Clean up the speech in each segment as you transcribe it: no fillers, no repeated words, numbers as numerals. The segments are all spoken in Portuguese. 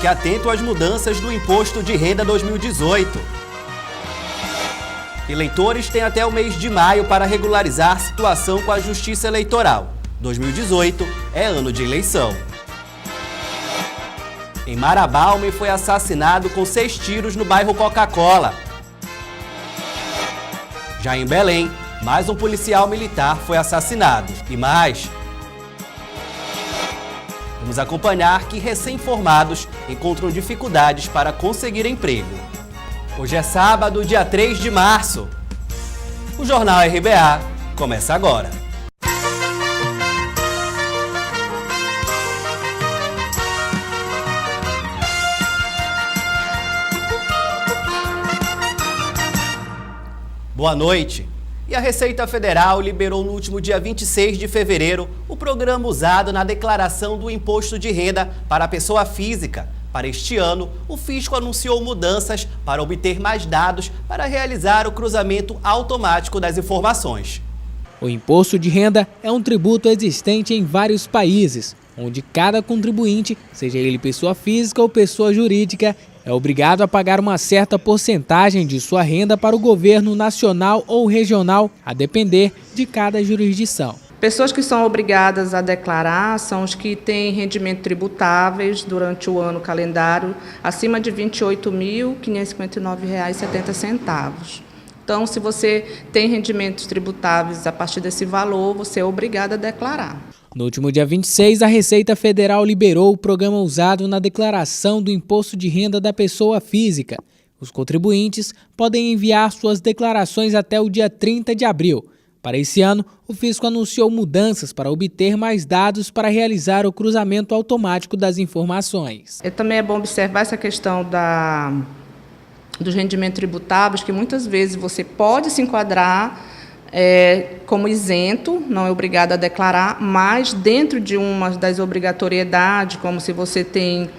Fique atento às mudanças do Imposto de Renda 2018. Eleitores têm até o mês de maio para regularizar situação com a Justiça Eleitoral. 2018 é ano de eleição. Em Marabá, homem foi assassinado com 6 tiros no bairro Coca-Cola. Já em Belém, mais um policial militar foi assassinado. E mais... Vamos acompanhar que recém-formados encontram dificuldades para conseguir emprego. Hoje é sábado, dia 3 de março. O Jornal RBA começa agora. Boa noite. E a Receita Federal liberou no último dia 26 de fevereiro o programa usado na declaração do Imposto de Renda para a pessoa física. Para este ano, o fisco anunciou mudanças para obter mais dados para realizar o cruzamento automático das informações. O imposto de renda é um tributo existente em vários países, onde cada contribuinte, seja ele pessoa física ou pessoa jurídica, é obrigado a pagar uma certa porcentagem de sua renda para o governo nacional ou regional, a depender de cada jurisdição. Pessoas que são obrigadas a declarar são os que têm rendimento tributáveis durante o ano calendário acima de R$ 28.559,70. Então, se você tem rendimentos tributáveis a partir desse valor, você é obrigado a declarar. No último dia 26, a Receita Federal liberou o programa usado na declaração do Imposto de Renda da pessoa física. Os contribuintes podem enviar suas declarações até o dia 30 de abril. Para esse ano, o fisco anunciou mudanças para obter mais dados para realizar o cruzamento automático das informações. Também é bom observar essa questão dos rendimentos tributáveis, que muitas vezes você pode se enquadrar como isento, não é obrigado a declarar, mas dentro de uma das obrigatoriedades, como se você tem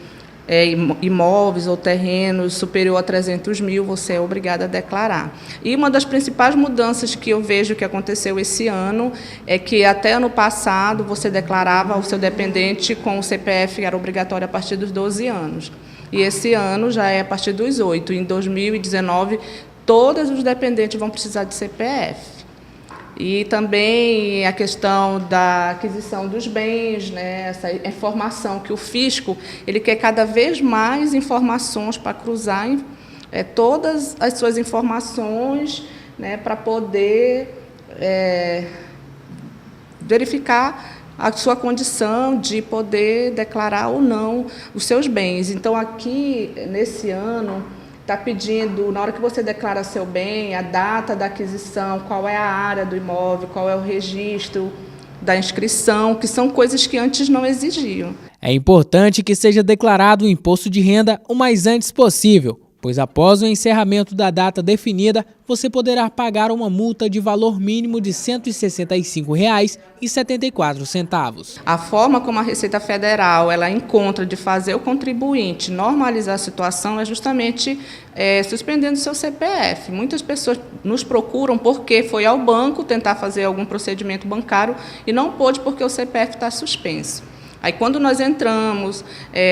imóveis ou terrenos superior a 300 mil, você é obrigado a declarar. E uma das principais mudanças que eu vejo que aconteceu esse ano é que até ano passado você declarava o seu dependente com o CPF, que era obrigatório a partir dos 12 anos. E esse ano já é a partir dos 8. Em 2019, todos os dependentes vão precisar de CPF. E também a questão da aquisição dos bens, né, essa informação que o fisco ele quer cada vez mais informações para cruzar todas as suas informações, né, para poder verificar a sua condição de poder declarar ou não os seus bens. Então, aqui, nesse ano, está pedindo, na hora que você declara seu bem, a data da aquisição, qual é a área do imóvel, qual é o registro da inscrição, que são coisas que antes não exigiam. É importante que seja declarado o imposto de renda o mais antes possível, pois após o encerramento da data definida, você poderá pagar uma multa de valor mínimo de R$ 165,74. A forma como a Receita Federal ela encontra de fazer o contribuinte normalizar a situação é justamente suspendendo o seu CPF. Muitas pessoas nos procuram porque foi ao banco tentar fazer algum procedimento bancário e não pôde porque o CPF está suspenso. Aí, quando nós entramos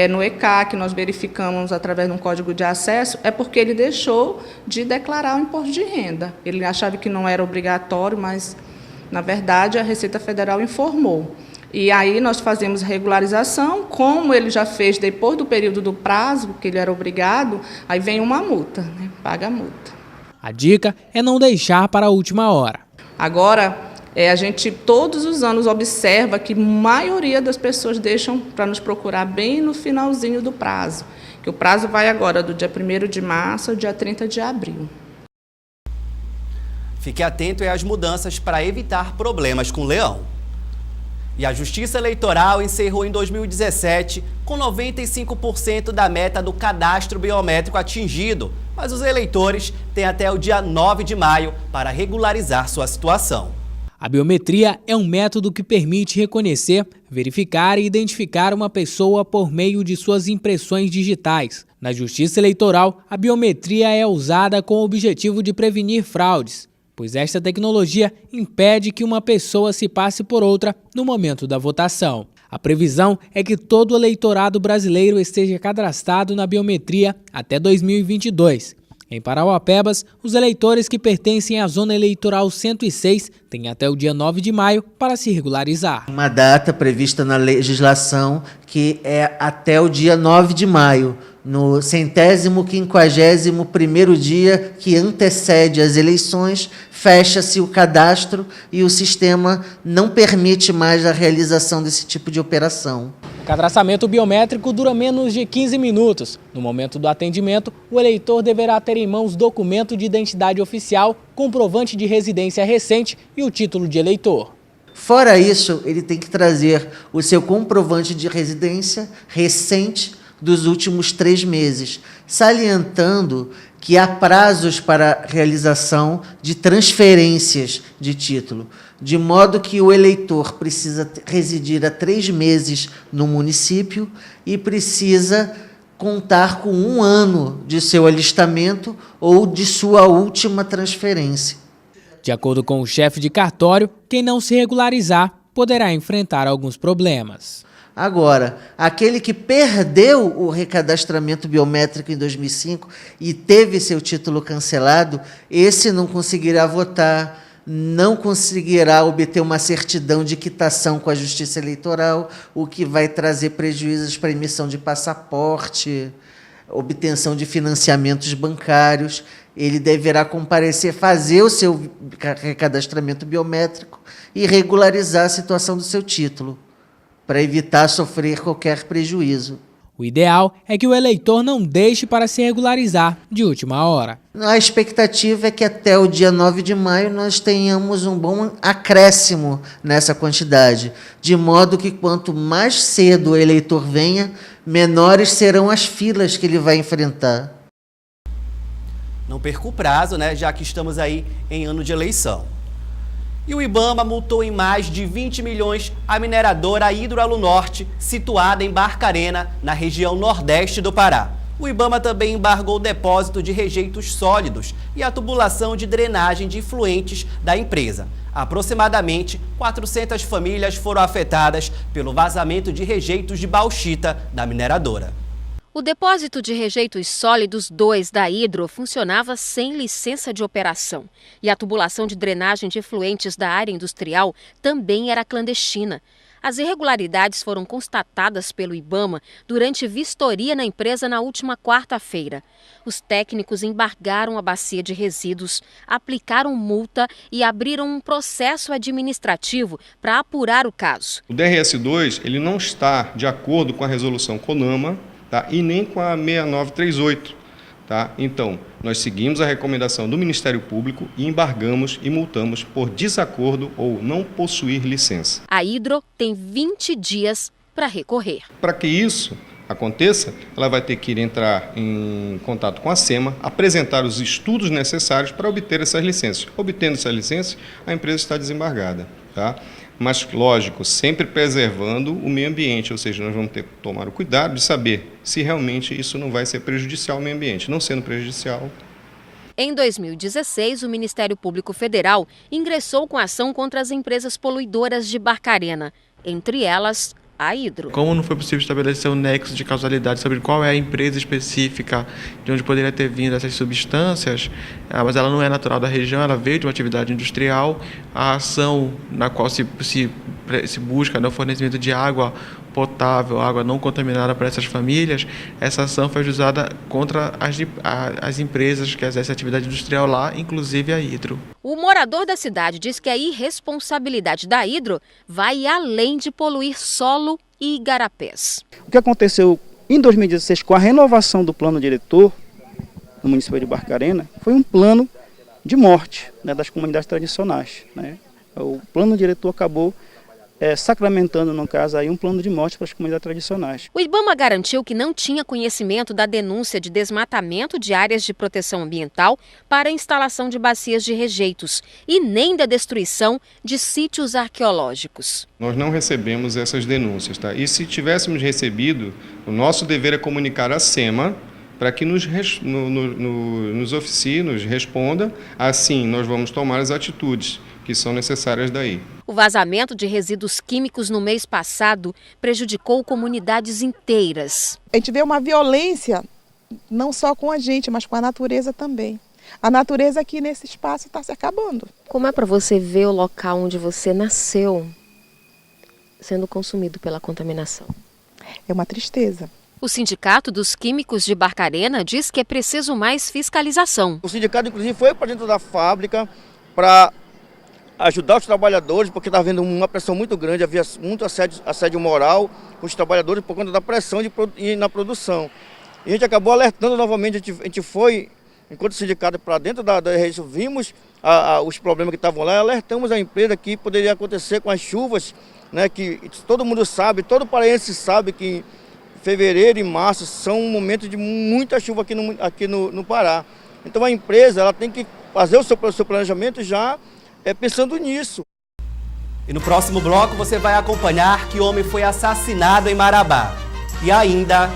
no ECAC, nós verificamos através de um código de acesso, é porque ele deixou de declarar o imposto de renda. Ele achava que não era obrigatório, mas, na verdade, a Receita Federal informou. E aí nós fazemos regularização, como ele já fez depois do período do prazo, que ele era obrigado, aí vem uma multa, né? Paga a multa. A dica é não deixar para a última hora. Agora, a gente todos os anos observa que a maioria das pessoas deixam para nos procurar bem no finalzinho do prazo, que o prazo vai agora do dia 1º de março ao dia 30 de abril. Fique atento às mudanças para evitar problemas com o leão. E a Justiça Eleitoral encerrou em 2017 com 95% da meta do cadastro biométrico atingido, mas os eleitores têm até o dia 9 de maio para regularizar sua situação. A biometria é um método que permite reconhecer, verificar e identificar uma pessoa por meio de suas impressões digitais. Na Justiça Eleitoral, a biometria é usada com o objetivo de prevenir fraudes, pois esta tecnologia impede que uma pessoa se passe por outra no momento da votação. A previsão é que todo o eleitorado brasileiro esteja cadastrado na biometria até 2022. Em Parauapebas, os eleitores que pertencem à Zona Eleitoral 106 têm até o dia 9 de maio para se regularizar. Uma data prevista na legislação que é até o dia 9 de maio, no 151º dia que antecede as eleições, fecha-se o cadastro e o sistema não permite mais a realização desse tipo de operação. O cadastramento biométrico dura menos de 15 minutos. No momento do atendimento, o eleitor deverá ter em mãos documento de identidade oficial, comprovante de residência recente e o título de eleitor. Fora isso, ele tem que trazer o seu comprovante de residência recente dos últimos 3 meses, salientando que há prazos para realização de transferências de título, de modo que o eleitor precisa residir há 3 meses no município e precisa contar com 1 ano de seu alistamento ou de sua última transferência. De acordo com o chefe de cartório, quem não se regularizar poderá enfrentar alguns problemas. Agora, aquele que perdeu o recadastramento biométrico em 2005 e teve seu título cancelado, esse não conseguirá votar, não conseguirá obter uma certidão de quitação com a Justiça Eleitoral, o que vai trazer prejuízos para emissão de passaporte, obtenção de financiamentos bancários. Ele deverá comparecer, fazer o seu recadastramento biométrico e regularizar a situação do seu título, para evitar sofrer qualquer prejuízo. O ideal é que o eleitor não deixe para se regularizar de última hora. A expectativa é que até o dia 9 de maio nós tenhamos um bom acréscimo nessa quantidade, de modo que quanto mais cedo o eleitor venha, menores serão as filas que ele vai enfrentar. Não perca o prazo, já que estamos aí em ano de eleição. E o IBAMA multou em mais de 20 milhões a mineradora Hidroalunorte, situada em Barcarena, na região nordeste do Pará. O IBAMA também embargou o depósito de rejeitos sólidos e a tubulação de drenagem de efluentes da empresa. Aproximadamente 400 famílias foram afetadas pelo vazamento de rejeitos de bauxita da mineradora. O depósito de rejeitos sólidos 2 da Hidro funcionava sem licença de operação e a tubulação de drenagem de efluentes da área industrial também era clandestina. As irregularidades foram constatadas pelo IBAMA durante vistoria na empresa na última quarta-feira. Os técnicos embargaram a bacia de resíduos, aplicaram multa e abriram um processo administrativo para apurar o caso. O DRS2 ele não está de acordo com a resolução CONAMA, e nem com a 6938. Então, nós seguimos a recomendação do Ministério Público e embargamos e multamos por desacordo ou não possuir licença. A Hidro tem 20 dias para recorrer. Para que isso aconteça, ela vai ter que entrar em contato com a SEMA, apresentar os estudos necessários para obter essas licenças. Obtendo essas licenças, a empresa está desembargada. Mas, lógico, sempre preservando o meio ambiente, ou seja, nós vamos ter que tomar o cuidado de saber se realmente isso não vai ser prejudicial ao meio ambiente. Não sendo prejudicial. Em 2016, o Ministério Público Federal ingressou com ação contra as empresas poluidoras de Barcarena, entre elas a Hidro. Como não foi possível estabelecer um nexo de causalidade sobre qual é a empresa específica de onde poderia ter vindo essas substâncias, mas ela não é natural da região, ela veio de uma atividade industrial, a ação na qual se busca o fornecimento de água potável, água não contaminada para essas famílias, essa ação foi usada contra as empresas que exercem atividade industrial lá, inclusive a Hidro. O morador da cidade diz que a irresponsabilidade da Hidro vai além de poluir solo e igarapés. O que aconteceu em 2016 com a renovação do plano diretor no município de Barcarena foi um plano de morte, das comunidades tradicionais. O plano diretor acabou sacramentando, no caso, aí um plano de morte para as comunidades tradicionais. O IBAMA garantiu que não tinha conhecimento da denúncia de desmatamento de áreas de proteção ambiental para a instalação de bacias de rejeitos e nem da destruição de sítios arqueológicos. Nós não recebemos essas denúncias. E se tivéssemos recebido, o nosso dever é comunicar à SEMA para que nos oficie, nos responda. Assim, nós vamos tomar as atitudes. que são necessárias daí. O vazamento de resíduos químicos no mês passado prejudicou comunidades inteiras. A gente vê uma violência não só com a gente, mas com a natureza também. A natureza aqui nesse espaço está se acabando. Como é para você ver o local onde você nasceu sendo consumido pela contaminação? É uma tristeza. O Sindicato dos Químicos de Barcarena diz que é preciso mais fiscalização. O sindicato, inclusive, foi para dentro da fábrica para ajudar os trabalhadores, porque estava havendo uma pressão muito grande, havia muito assédio moral com os trabalhadores por conta da pressão na produção. E a gente acabou alertando novamente, a gente foi, enquanto sindicato, para dentro da região, vimos os problemas que estavam lá e alertamos a empresa que poderia acontecer com as chuvas, né, que todo mundo sabe, todo paraense sabe que fevereiro e março são um momento de muita chuva aqui no Pará. Então a empresa ela tem que fazer o seu planejamento já pensando nisso. E no próximo bloco você vai acompanhar que homem foi assassinado em Marabá. E ainda,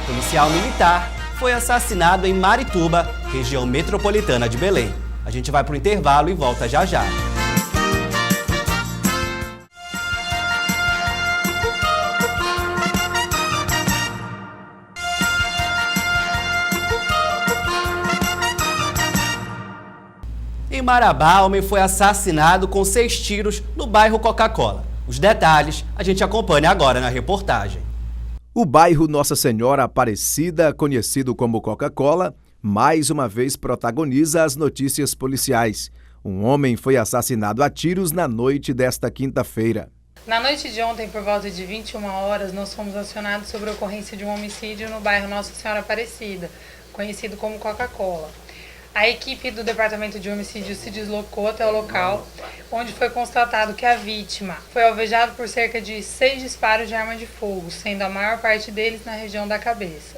policial militar foi assassinado em Marituba, região metropolitana de Belém. A gente vai para o intervalo e volta já já. Em Marabá, homem foi assassinado com 6 tiros no bairro Coca-Cola. Os detalhes a gente acompanha agora na reportagem. O bairro Nossa Senhora Aparecida, conhecido como Coca-Cola, mais uma vez protagoniza as notícias policiais. Um homem foi assassinado a tiros na noite desta quinta-feira. Na noite de ontem, por volta de 21 horas, nós fomos acionados sobre a ocorrência de um homicídio no bairro Nossa Senhora Aparecida, conhecido como Coca-Cola. A equipe do Departamento de Homicídio se deslocou até o local, onde foi constatado que a vítima foi alvejada por cerca de 6 disparos de arma de fogo, sendo a maior parte deles na região da cabeça.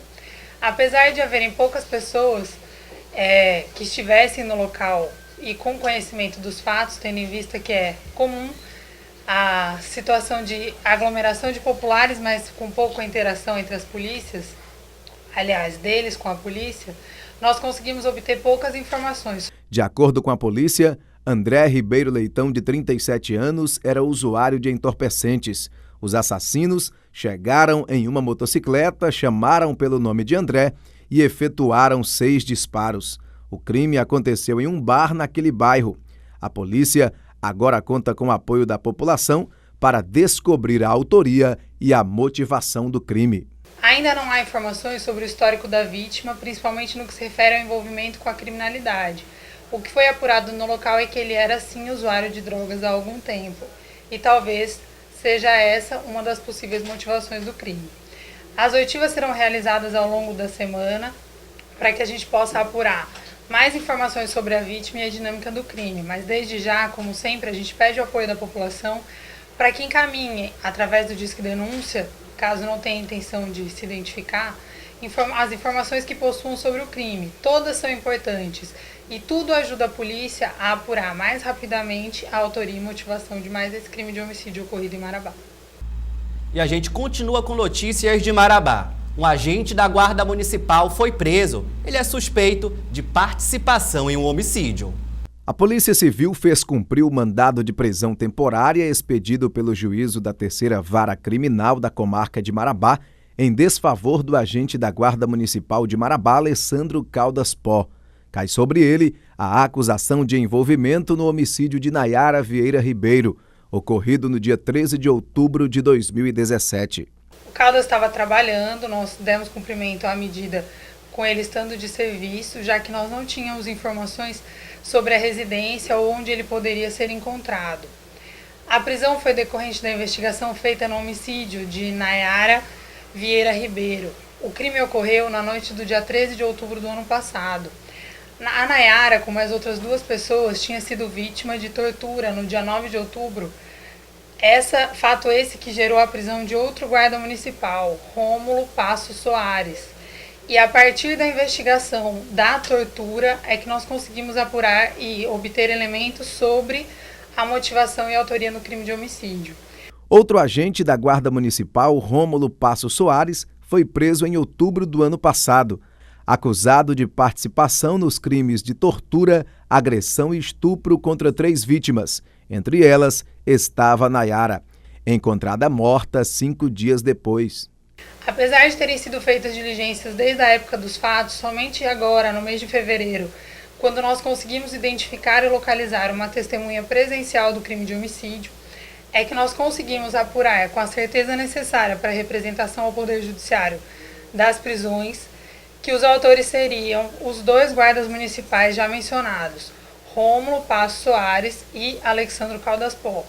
Apesar de haverem poucas pessoas que estivessem no local e com conhecimento dos fatos, tendo em vista que é comum a situação de aglomeração de populares, mas com pouca interação entre as polícias, aliás, deles com a polícia, nós conseguimos obter poucas informações. De acordo com a polícia, André Ribeiro Leitão, de 37 anos, era usuário de entorpecentes. Os assassinos chegaram em uma motocicleta, chamaram pelo nome de André e efetuaram 6 disparos. O crime aconteceu em um bar naquele bairro. A polícia agora conta com o apoio da população para descobrir a autoria e a motivação do crime. Ainda não há informações sobre o histórico da vítima, principalmente no que se refere ao envolvimento com a criminalidade. O que foi apurado no local é que ele era sim usuário de drogas há algum tempo, e talvez seja essa uma das possíveis motivações do crime. As oitivas serão realizadas ao longo da semana para que a gente possa apurar mais informações sobre a vítima e a dinâmica do crime, mas desde já, como sempre, a gente pede o apoio da população para que encaminhe, através do Disque Denúncia, caso não tenha intenção de se identificar, as informações que possuam sobre o crime. Todas são importantes e tudo ajuda a polícia a apurar mais rapidamente a autoria e motivação de mais esse crime de homicídio ocorrido em Marabá. E a gente continua com notícias de Marabá. Um agente da Guarda Municipal foi preso. Ele é suspeito de participação em um homicídio. A Polícia Civil fez cumprir o mandado de prisão temporária expedido pelo juízo da 3ª Vara Criminal da comarca de Marabá em desfavor do agente da Guarda Municipal de Marabá, Alessandro Caldas Pó. Cai sobre ele a acusação de envolvimento no homicídio de Nayara Vieira Ribeiro, ocorrido no dia 13 de outubro de 2017. O Caldas estava trabalhando, nós demos cumprimento à medida com ele estando de serviço, já que nós não tínhamos informações sobre a residência ou onde ele poderia ser encontrado. A prisão foi decorrente da investigação feita no homicídio de Nayara Vieira Ribeiro. O crime ocorreu na noite do dia 13 de outubro do ano passado. A Nayara, como as outras 2 pessoas, tinha sido vítima de tortura no dia 9 de outubro. Fato esse que gerou a prisão de outro guarda municipal, Rômulo Passo Soares. E a partir da investigação da tortura é que nós conseguimos apurar e obter elementos sobre a motivação e autoria no crime de homicídio. Outro agente da Guarda Municipal, Rômulo Passo Soares, foi preso em outubro do ano passado, acusado de participação nos crimes de tortura, agressão e estupro contra 3 vítimas, Entre elas estava Nayara, encontrada morta 5 dias depois. Apesar de terem sido feitas diligências desde a época dos fatos, somente agora, no mês de fevereiro, quando nós conseguimos identificar e localizar uma testemunha presencial do crime de homicídio, é que nós conseguimos apurar com a certeza necessária para a representação ao Poder Judiciário das prisões que os autores seriam os 2 guardas municipais já mencionados, Rômulo Passo Soares e Alexandro Caldas Pó.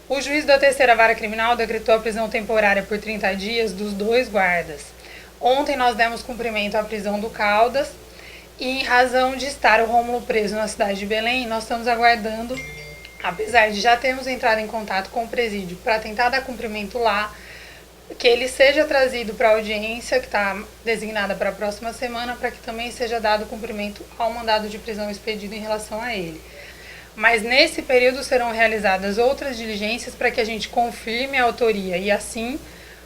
O juiz da 3ª Vara Criminal decretou a prisão temporária por 30 dias dos 2 guardas. Ontem nós demos cumprimento à prisão do Caldas e, em razão de estar o Rômulo preso na cidade de Belém, nós estamos aguardando, apesar de já termos entrado em contato com o presídio para tentar dar cumprimento lá, que ele seja trazido para a audiência, que está designada para a próxima semana, para que também seja dado cumprimento ao mandado de prisão expedido em relação a ele. Mas nesse período serão realizadas outras diligências para que a gente confirme a autoria e, assim,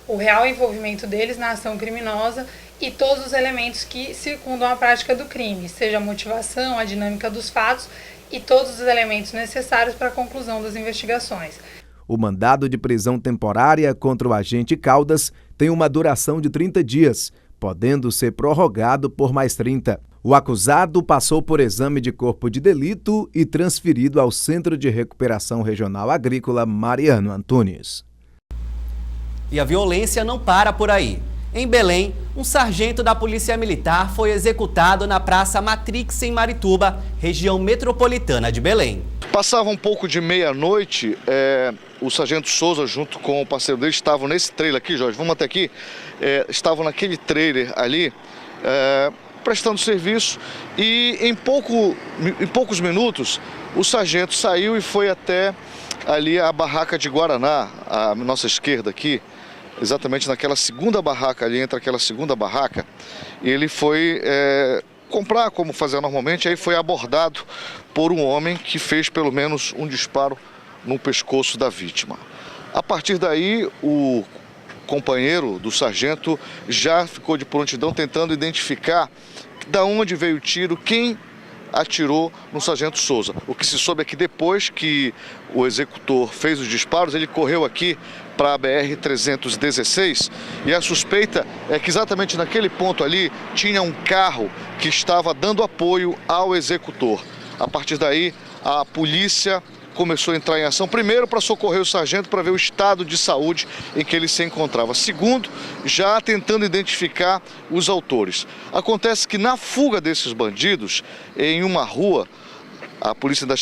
o real envolvimento deles na ação criminosa e todos os elementos que circundam a prática do crime, seja a motivação, a dinâmica dos fatos e todos os elementos necessários para a conclusão das investigações. O mandado de prisão temporária contra o agente Caldas tem uma duração de 30 dias, podendo ser prorrogado por mais 30. O acusado passou por exame de corpo de delito e transferido ao Centro de Recuperação Regional Agrícola Mariano Antunes. E a violência não para por aí. Em Belém, um sargento da Polícia Militar foi executado na Praça Matrix, em Marituba, região metropolitana de Belém. Passava um pouco de meia-noite, o sargento Souza, junto com o parceiro dele, estavam nesse trailer aqui, Jorge, vamos até aqui, estavam naquele trailer ali, prestando serviço, e em poucos minutos o sargento saiu e foi até ali a barraca de Guaraná, à nossa esquerda aqui, exatamente naquela segunda barraca ali, entre aquela segunda barraca, e ele foi comprar, como fazia normalmente, aí foi abordado por um homem que fez pelo menos um disparo no pescoço da vítima. A partir daí, o companheiro do sargento já ficou de prontidão tentando identificar da onde veio o tiro, quem atirou no sargento Souza. O que se soube é que depois que o executor fez os disparos, ele correu aqui para a BR-316 e a suspeita é que exatamente naquele ponto ali tinha um carro que estava dando apoio ao executor. A partir daí, a polícia começou a entrar em ação, primeiro para socorrer o sargento para ver o estado de saúde em que ele se encontrava. Segundo, já tentando identificar os autores. Acontece que na fuga desses bandidos, em uma rua, a polícia ainda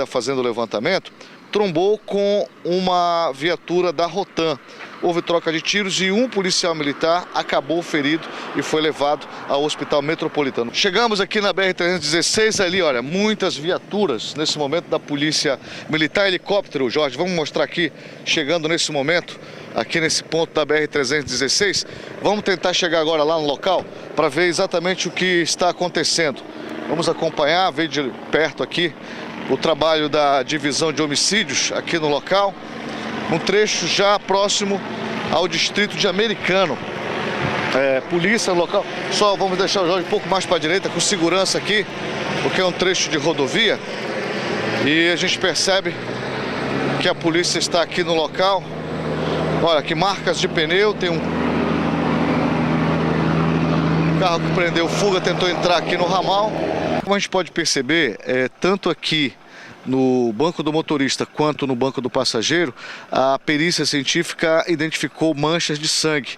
está fazendo o levantamento, trombou com uma viatura da Rotan. Houve troca de tiros e um policial militar acabou ferido e foi levado ao hospital metropolitano. Chegamos aqui na BR-316, ali, olha, muitas viaturas nesse momento da polícia militar, helicóptero, Jorge, vamos mostrar aqui, chegando nesse momento, aqui nesse ponto da BR-316. Vamos tentar chegar agora lá no local para ver exatamente o que está acontecendo. Vamos acompanhar, ver de perto aqui o trabalho da divisão de homicídios aqui no local, um trecho já próximo ao distrito de Americano. Polícia local, só vamos deixar o Jorge um pouco mais para a direita, com segurança aqui, porque é um trecho de rodovia, e a gente percebe que a polícia está aqui no local. Olha, que marcas de pneu, tem um carro que prendeu fuga, tentou entrar aqui no ramal. Como a gente pode perceber, tanto aqui no banco do motorista quanto no banco do passageiro, a perícia científica identificou manchas de sangue.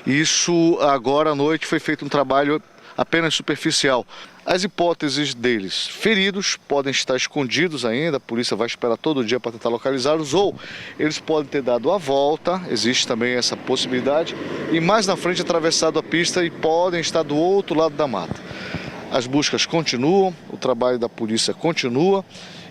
Isso agora à noite foi feito um trabalho apenas superficial. As hipóteses deles, feridos, podem estar escondidos ainda, a polícia vai esperar todo dia para tentar localizá-los, ou eles podem ter dado a volta, existe também essa possibilidade, e mais na frente atravessado a pista e podem estar do outro lado da mata. As buscas continuam, o trabalho da polícia continua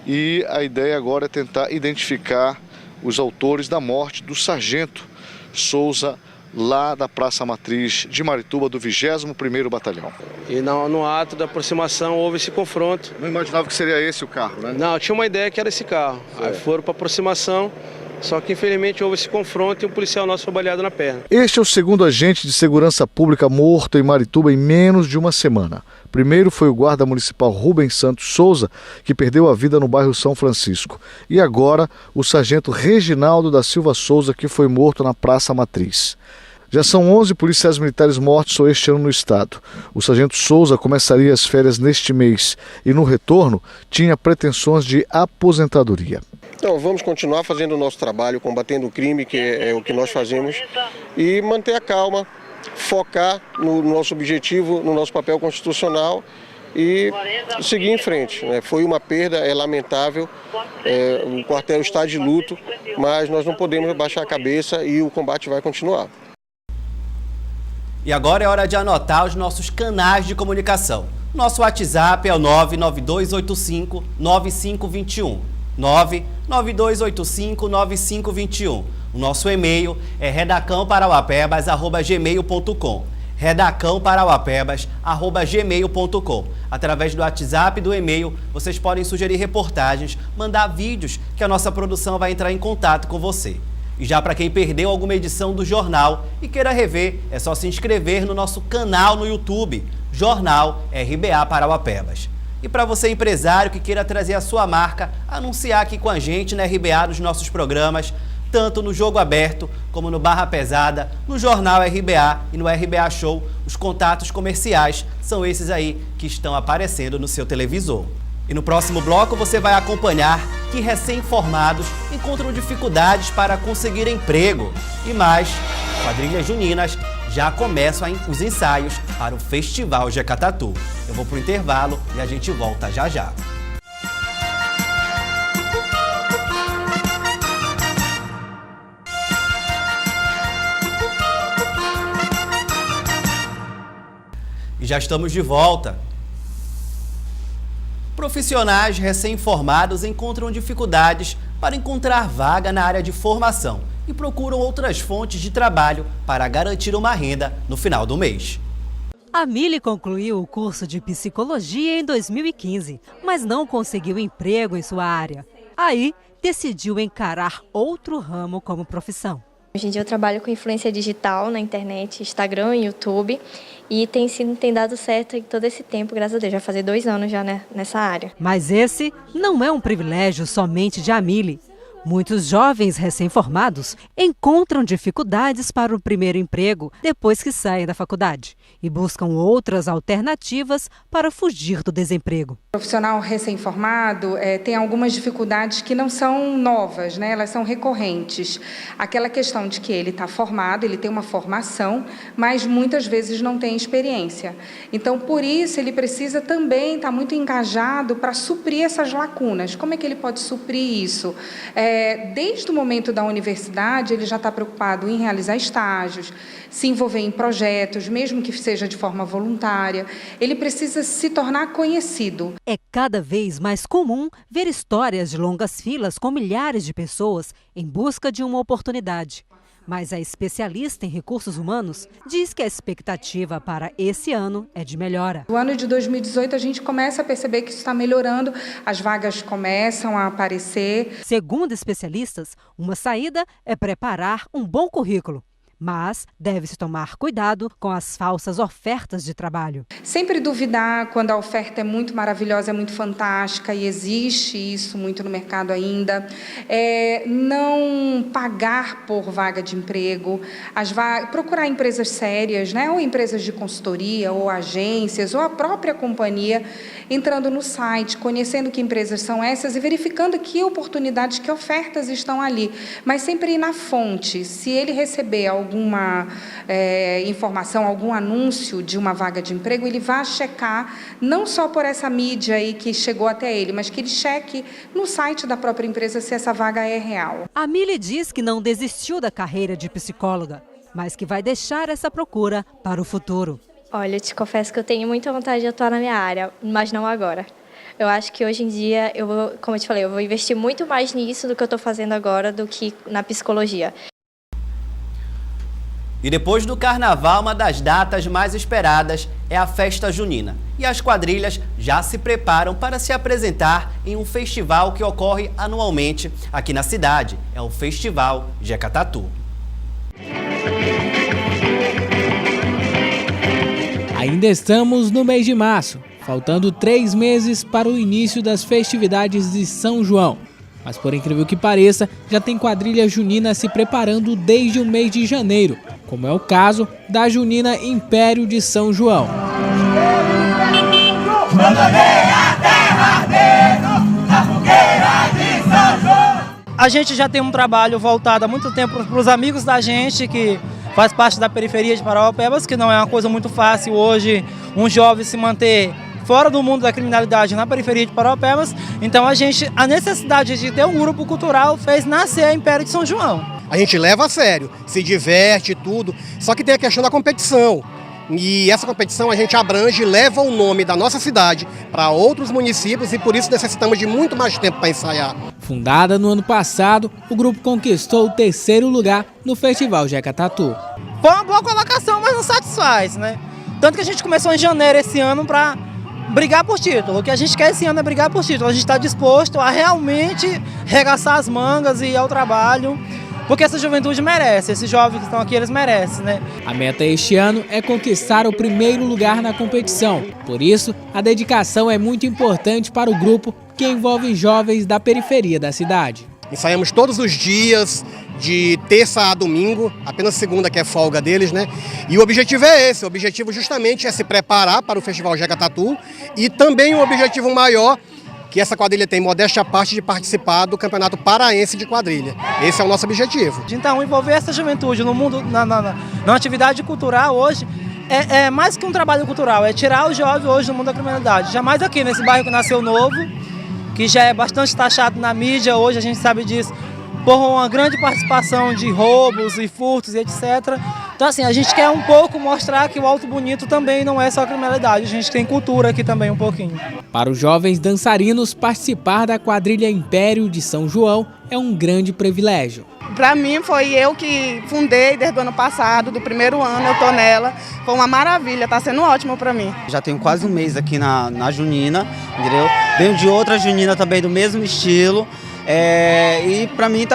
e a ideia agora é tentar identificar os autores da morte do sargento Souza, lá da Praça Matriz de Marituba, do 21º Batalhão. E no ato da aproximação houve esse confronto. Não imaginava que seria esse o carro, né? Não, tinha uma ideia que era esse carro. Aí foram para aproximação, Só que infelizmente houve esse confronto e um policial nosso foi baleado na perna. Este é o segundo agente de segurança pública morto em Marituba em menos de uma semana. Primeiro foi o guarda municipal Rubens Santos Souza, que perdeu a vida no bairro São Francisco. E agora o sargento Reginaldo da Silva Souza, que foi morto na Praça Matriz. Já são 11 policiais militares mortos só este ano no estado. O sargento Souza começaria as férias neste mês e no retorno tinha pretensões de aposentadoria. Então, vamos continuar fazendo o nosso trabalho, combatendo o crime, que é o que nós fazemos, e manter a calma, focar no nosso objetivo, no nosso papel constitucional e seguir em frente. Foi uma perda, é lamentável, o quartel está de luto, mas nós não podemos baixar a cabeça e o combate vai continuar. E agora é hora de anotar os nossos canais de comunicação. Nosso WhatsApp é o 99285-9521. 99285-9521. O nosso e-mail é redacãoparauapebas@gmail.com. redacãoparauapebas@gmail.com. Através do WhatsApp e do e-mail, vocês podem sugerir reportagens, mandar vídeos que a nossa produção vai entrar em contato com você. E já para quem perdeu alguma edição do jornal e queira rever, é só se inscrever no nosso canal no YouTube, Jornal RBA Parauapebas. E para você empresário que queira trazer a sua marca, anunciar aqui com a gente na RBA nos nossos programas, tanto no Jogo Aberto como no Barra Pesada, no Jornal RBA e no RBA Show, os contatos comerciais são esses aí que estão aparecendo no seu televisor. E no próximo bloco você vai acompanhar que recém-formados encontram dificuldades para conseguir emprego. E mais, quadrilhas juninas já começam os ensaios para o Festival Jecatatu. Eu vou para o intervalo e a gente volta já já. E já estamos de volta. Profissionais recém-formados encontram dificuldades para encontrar vaga na área de formação e procuram outras fontes de trabalho para garantir uma renda no final do mês. A Mili concluiu o curso de psicologia em 2015, mas não conseguiu emprego em sua área. Aí, decidiu encarar outro ramo como profissão. Hoje em dia eu trabalho com influência digital na internet, Instagram e YouTube, e tem dado certo todo esse tempo, graças a Deus, já faz 2 anos já nessa área. Mas esse não é um privilégio somente de Amile. Muitos jovens recém-formados encontram dificuldades para o primeiro emprego depois que saem da faculdade e buscam outras alternativas para fugir do desemprego. O profissional recém-formado tem algumas dificuldades que não são novas, né? Elas são recorrentes. Aquela questão de que ele está formado, ele tem uma formação, mas muitas vezes não tem experiência. Então, por isso, ele precisa também estar muito engajado para suprir essas lacunas. Como é que ele pode suprir isso? Desde o momento da universidade, ele já está preocupado em realizar estágios, se envolver em projetos, mesmo que seja de forma voluntária. Ele precisa se tornar conhecido. É cada vez mais comum ver histórias de longas filas com milhares de pessoas em busca de uma oportunidade. Mas a especialista em recursos humanos diz que a expectativa para esse ano é de melhora. No ano de 2018, a gente começa a perceber que isso está melhorando, as vagas começam a aparecer. Segundo especialistas, uma saída é preparar um bom currículo. Mas deve-se tomar cuidado com as falsas ofertas de trabalho. Sempre duvidar quando a oferta é muito maravilhosa, é muito fantástica, e existe isso muito no mercado ainda. Não pagar por vaga de emprego, procurar empresas sérias, né? Ou empresas de consultoria, ou agências, ou a própria companhia, entrando no site, conhecendo que empresas são essas e verificando que oportunidades, que ofertas estão ali. Mas sempre ir na fonte. Se ele receber alguma informação, algum anúncio de uma vaga de emprego, ele vai checar, não só por essa mídia aí que chegou até ele, mas que ele cheque no site da própria empresa se essa vaga é real. A Mili diz que não desistiu da carreira de psicóloga, mas que vai deixar essa procura para o futuro. Olha, eu te confesso que eu tenho muita vontade de atuar na minha área, mas não agora. Eu acho que hoje em dia, como eu te falei, eu vou investir muito mais nisso do que eu estou fazendo agora do que na psicologia. E depois do carnaval, uma das datas mais esperadas é a festa junina. E as quadrilhas já se preparam para se apresentar em um festival que ocorre anualmente aqui na cidade. É o Festival Jeca Tatu. Ainda estamos no mês de março, faltando 3 meses para o início das festividades de São João. Mas, por incrível que pareça, já tem quadrilha junina se preparando desde o mês de janeiro, como é o caso da Junina Império de São João. A gente já tem um trabalho voltado há muito tempo para os amigos da gente que faz parte da periferia de Parauapebas, que não é uma coisa muito fácil hoje um jovem se manter fora do mundo da criminalidade na periferia de Parauapebas. Então a necessidade de ter um grupo cultural fez nascer a Império de São João. A gente leva a sério, se diverte tudo, só que tem a questão da competição. E essa competição a gente abrange e leva o nome da nossa cidade para outros municípios e por isso necessitamos de muito mais tempo para ensaiar. Fundada no ano passado, o grupo conquistou o 3º lugar no Festival Jeca Tatu. Foi uma boa colocação, mas não satisfaz, né? Tanto que a gente começou em janeiro esse ano para brigar por título. O que a gente quer esse ano é brigar por título. A gente está disposto a realmente regaçar as mangas e ir ao trabalho, porque essa juventude merece, esses jovens que estão aqui, eles merecem, né? A meta este ano é conquistar o 1º lugar na competição. Por isso, a dedicação é muito importante para o grupo, que envolve jovens da periferia da cidade. Ensaiamos todos os dias, de terça a domingo, apenas segunda que é folga deles, né? E o objetivo é esse, o objetivo justamente é se preparar para o Festival Jeca Tatu e também um objetivo maior, que essa quadrilha tem, modéstia à parte, de participar do Campeonato Paraense de Quadrilha. Esse é o nosso objetivo. Então, envolver essa juventude no mundo, na atividade cultural hoje, é mais que um trabalho cultural, é tirar o jovem hoje do mundo da criminalidade. Jamais aqui nesse bairro que nasceu novo, que já é bastante taxado na mídia, hoje a gente sabe disso, por uma grande participação de roubos e furtos e etc. Então assim, a gente quer um pouco mostrar que o Alto Bonito também não é só criminalidade, a gente tem cultura aqui também um pouquinho. Para os jovens dançarinos, participar da quadrilha Império de São João é um grande privilégio. Para mim foi eu que fundei desde o ano passado, do 1º ano eu tô nela, foi uma maravilha, está sendo ótimo para mim. Já tenho quase um mês aqui na Junina, entendeu? Venho de outra Junina também do mesmo estilo. E para mim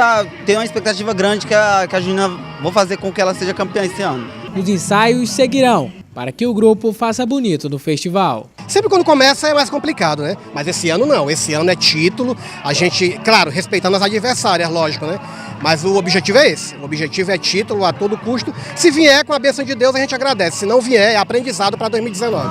tem uma expectativa grande que a Junina, vou fazer com que ela seja campeã esse ano. Os ensaios seguirão para que o grupo faça bonito no festival. Sempre quando começa é mais complicado, né? Mas esse ano não, esse ano é título, a gente, claro, respeitando as adversárias, lógico, né? Mas o objetivo é esse, o objetivo é título a todo custo. Se vier com a bênção de Deus a gente agradece, se não vier é aprendizado para 2019.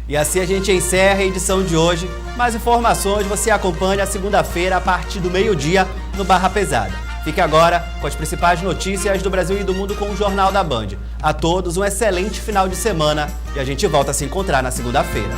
E assim a gente encerra a edição de hoje. Mais informações você acompanha segunda-feira a partir do meio-dia no Barra Pesada. Fique agora com as principais notícias do Brasil e do mundo com o Jornal da Band. A todos um excelente final de semana e a gente volta a se encontrar na segunda-feira.